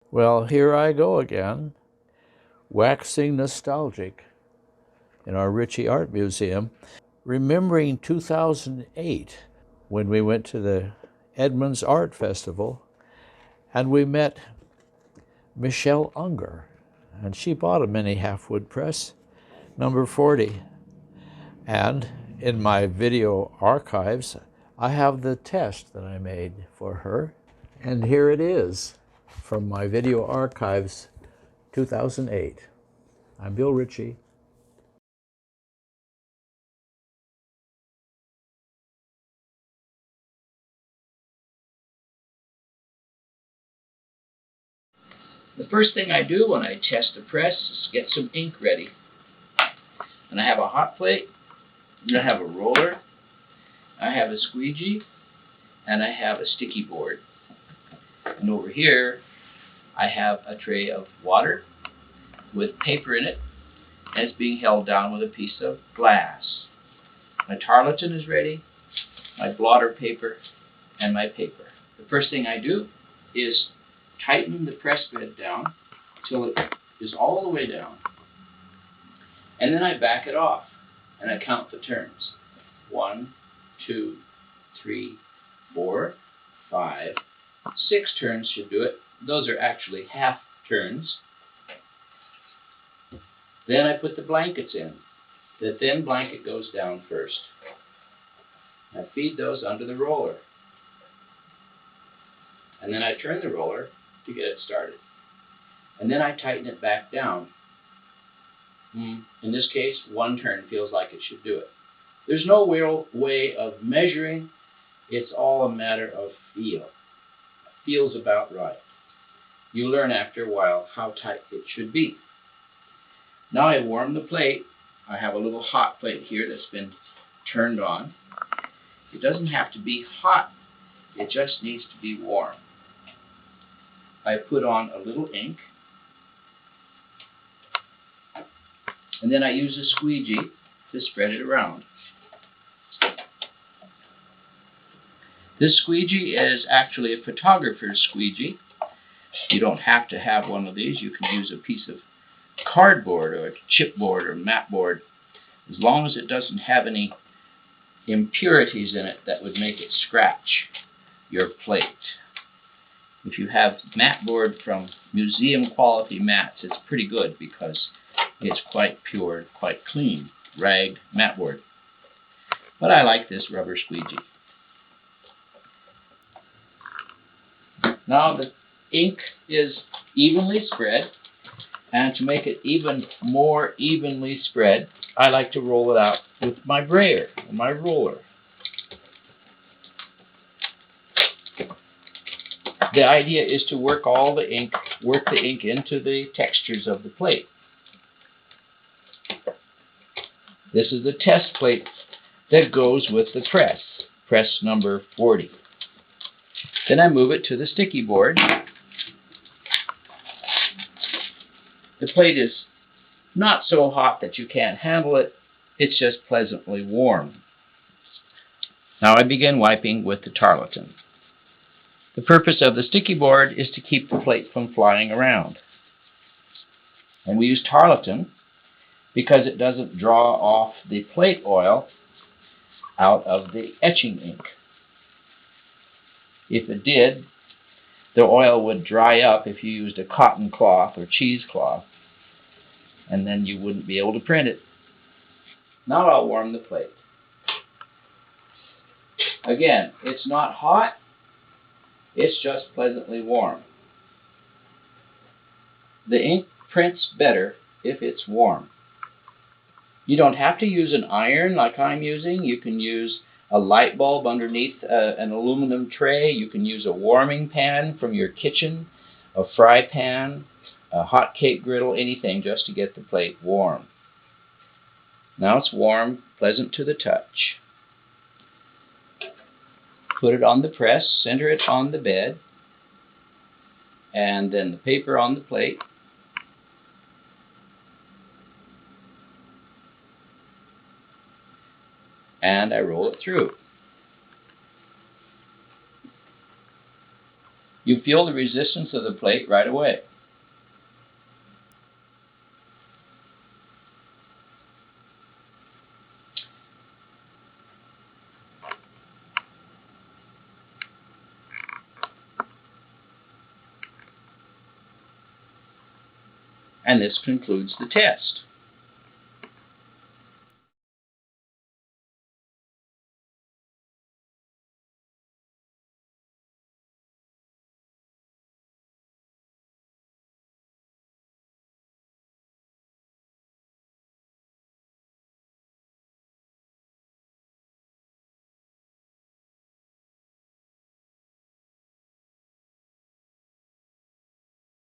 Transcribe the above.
Well, here I go again, waxing nostalgic in our Ritchie Art Museum, remembering 2008 when we went to the Edmonds Art Festival and we met Michelle Unger, and she bought a mini Halfwood Press, number 40. And in my video archives, I have the test that I made for her. And here it is from my video archives, 2008. I'm Bill Ritchie. The first thing I do when I test the press is get some ink ready. And I have a hot plate, and I have a roller, I have a squeegee, and I have a sticky board. And over here, I have a tray of water with paper in it, and it's being held down with a piece of glass. My tarlatan is ready, my blotter paper, and my paper. The first thing I do is tighten the press bed down till it is all the way down. And then I back it off and I count the turns. 1, 2, 3, 4, 5, 6 turns should do it. Those are actually half turns. Then I put the blankets in. The thin blanket goes down first. I feed those under the roller. And then I turn the roller to get it started. And then I tighten it back down. In this case, 1 turn feels like it should do it. There's no real way of measuring. It's all a matter of feel. It feels about right. You learn after a while how tight it should be. Now I warm the plate. I have a little hot plate here that's been turned on. It doesn't have to be hot. It just needs to be warm. I put on a little ink. And then I use a squeegee to spread it around. This squeegee is actually a photographer's squeegee. You don't have to have one of these. You can use a piece of cardboard or a chipboard or mat board, as long as it doesn't have any impurities in it that would make it scratch your plate. If you have mat board from museum quality mats, it's pretty good because it's quite pure, quite clean, rag mat board. But I like this rubber squeegee. Now the ink is evenly spread, and to make it even more evenly spread, I like to roll it out with my brayer, my roller. The idea is to work the ink into the textures of the plate. This is the test plate that goes with the press number 40. Then I move it to the sticky board. The plate is not so hot that you can't handle it. It's just pleasantly warm. Now I begin wiping with the tarlatan. The purpose of the sticky board is to keep the plate from flying around. And we use tarlatan because it doesn't draw off the plate oil out of the etching ink. If it did, the oil would dry up if you used a cotton cloth or cheesecloth, and then you wouldn't be able to print it. Now I'll warm the plate. Again, it's not hot, it's just pleasantly warm. The ink prints better if it's warm. You don't have to use an iron like I'm using. You can use a light bulb underneath an aluminum tray. You can use a warming pan from your kitchen, a fry pan, a hot cake griddle, anything just to get the plate warm. Now it's warm, pleasant to the touch. Put it on the press, center it on the bed, and then the paper on the plate. And I roll it through. You feel the resistance of the plate right away. And this concludes the test.